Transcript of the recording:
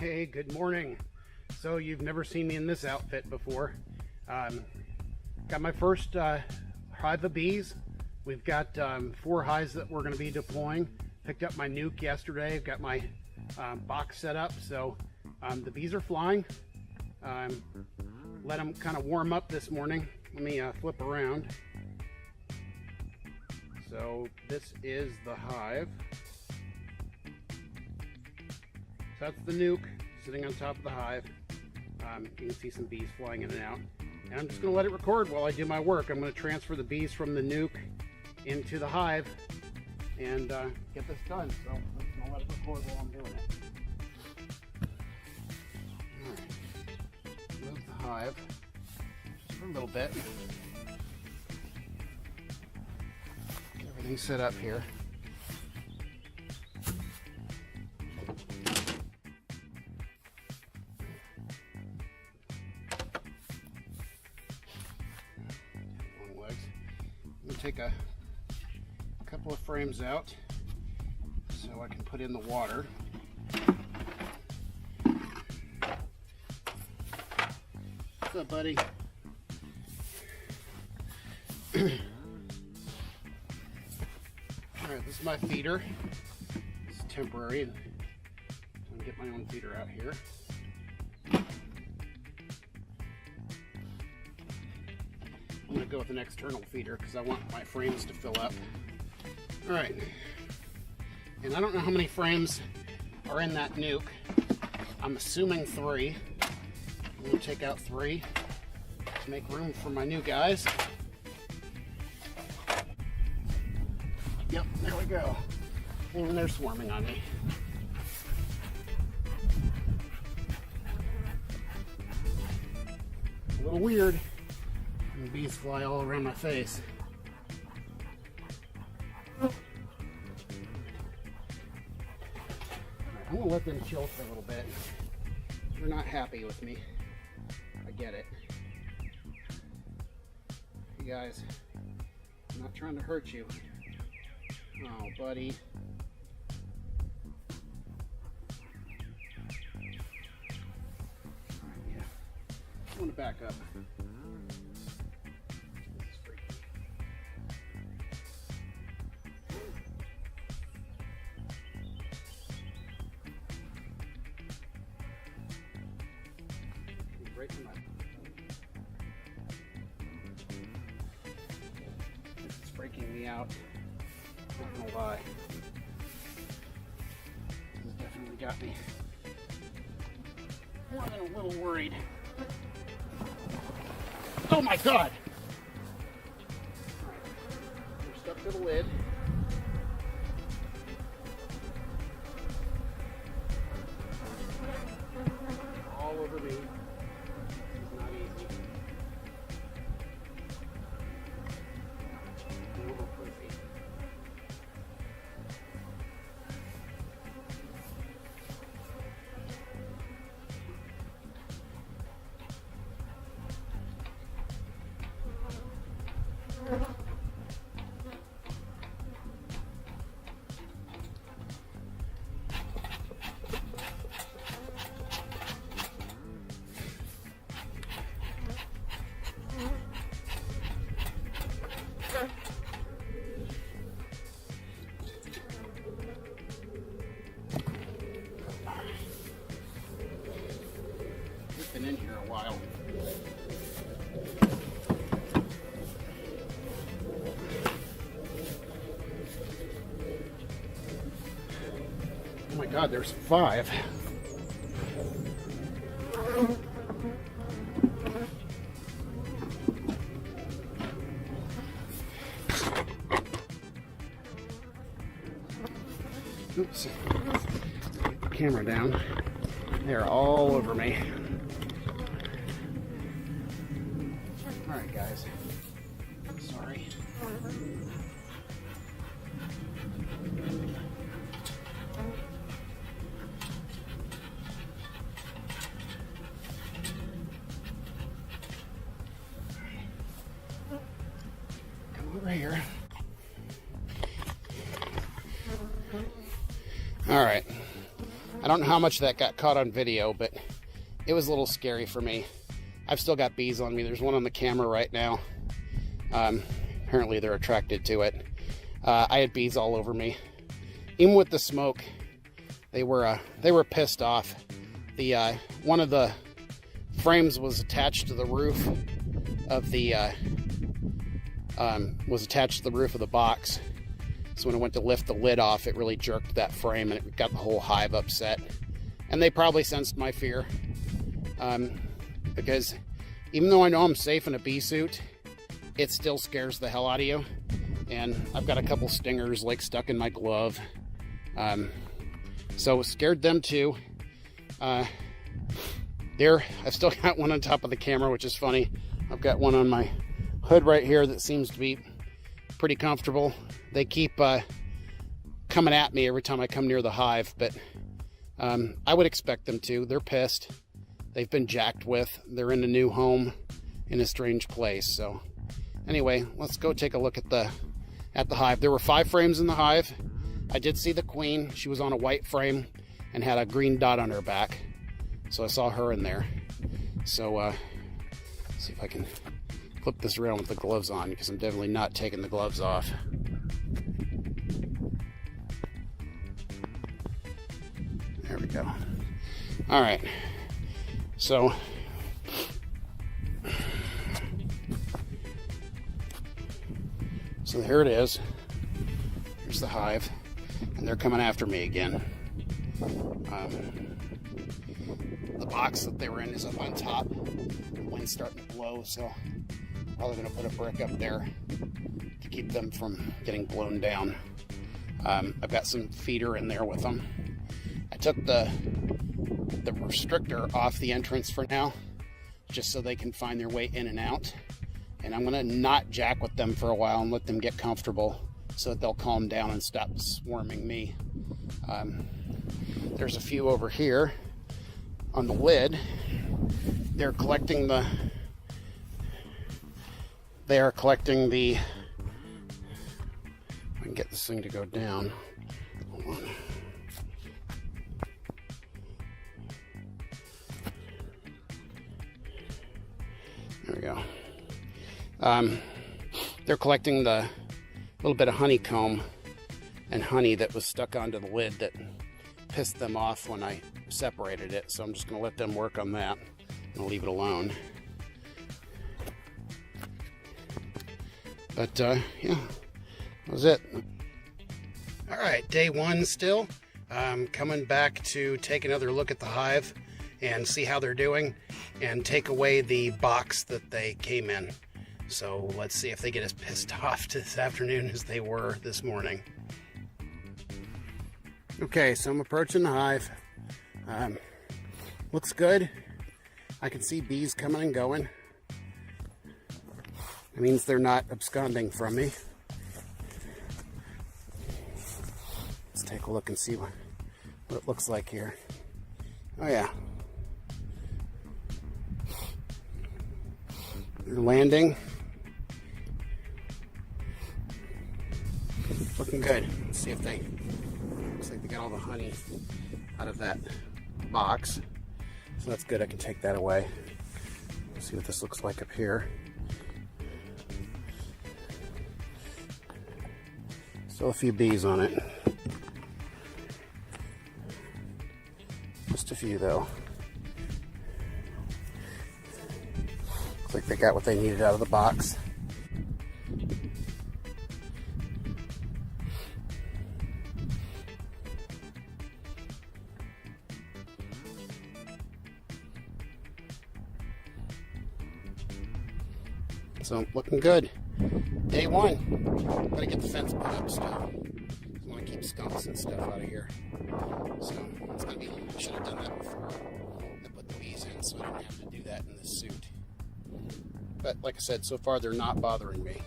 Hey, good morning. So you've never seen me in this outfit before. Got my first hive of bees. We've got 4 hives that we're going to be deploying. Picked up my nuke yesterday. I've got my box set up. So the bees are flying. Let them kind of warm up this morning. Let me flip around. So this is the hive. So that's the nuke sitting on top of the hive. You can see some bees flying in and out. And I'm just going to let it record while I do my work. I'm going to transfer the bees from the nuke into the hive and get this done. So I'm just going to let it record while I'm doing it. Alright, move the hive just for a little bit. Get everything set up here. Take a couple of frames out so I can put in the water. What's up, buddy? Alright, this is my feeder. It's temporary. I'm gonna get my own feeder out here. I'm going to go with an external feeder because I want my frames to fill up. Alright, and I don't know how many frames are in that nuke. I'm assuming 3. I'm going to take out 3 to make room for my new guys. Yep, there we go. And they're swarming on me. A little weird. And bees fly all around my face. Right, I'm going to let them chill for a little bit. They're not happy with me. I get it. Hey guys, I'm not trying to hurt you. Oh, buddy. Alright, yeah. I want to back up. It's freaking me out. Not gonna lie. This definitely got me more than a little worried. Oh my god! We're stuck to the lid. All over me. Been in here a while. Oh my god, there's 5. Oops. Get the camera down. They're all over me. Alright guys, sorry. Come over here. Alright, I don't know how much that got caught on video, but it was a little scary for me. I've still got bees on me. There's one on the camera right now. Apparently they're attracted to it. I had bees all over me. Even with the smoke, they were pissed off. The one of the frames was attached to the roof of the box. So when I went to lift the lid off, it really jerked that frame and it got the whole hive upset. And they probably sensed my fear, because even though I know I'm safe in a bee suit, it still scares the hell out of you. And I've got a couple stingers like stuck in my glove. So it scared them too. I've still got one on top of the camera, which is funny. I've got one on my hood right here that seems to be pretty comfortable. They keep coming at me every time I come near the hive, but I would expect them to. They're pissed. They've been jacked with. They're in a new home in a strange place. So anyway, let's go take a look at the hive. There were 5 frames in the hive. I did see the queen. She was on a white frame and had a green dot on her back. So I saw her in there. So let's see if I can flip this around with the gloves on, because I'm definitely not taking the gloves off. There we go. All right. So here it is. Here's the hive, and they're coming after me again. The box that they were in is up on top. The wind's starting to blow, so I'm probably going to put a brick up there to keep them from getting blown down. I've got some feeder in there with them. I took the restrictor off the entrance for now, just so they can find their way in and out. And I'm going to not jack with them for a while and let them get comfortable so that they'll calm down and stop swarming me. There's a few over here on the lid. They're collecting the I can get this thing to go down. Hold on. There we go. They're collecting the little bit of honeycomb and honey that was stuck onto the lid that pissed them off when I separated it. So I'm just going to let them work on that. I'll leave it alone. But yeah, that was it. All right, day 1 still. Coming back to take another look at the hive and see how they're doing and take away the box that they came in. So let's see if they get as pissed off this afternoon as they were this morning. Okay, so I'm approaching the hive. Looks good. I can see bees coming and going. It means they're not absconding from me. Let's take a look and see what it looks like here. Oh yeah. They're landing. Looking good. Let's see if looks like they got all the honey out of that box. So that's good. I can take that away. Let's see what this looks like up here. Still a few bees on it. Just a few though. Looks like they got what they needed out of the box. So looking good. Day 1. Gotta get the fence put up still. I want to keep skunks and stuff out of here. So it's gonna be. I should have done that before I put the bees in, so I didn't have to do that in this suit. But like I said, so far they're not bothering me.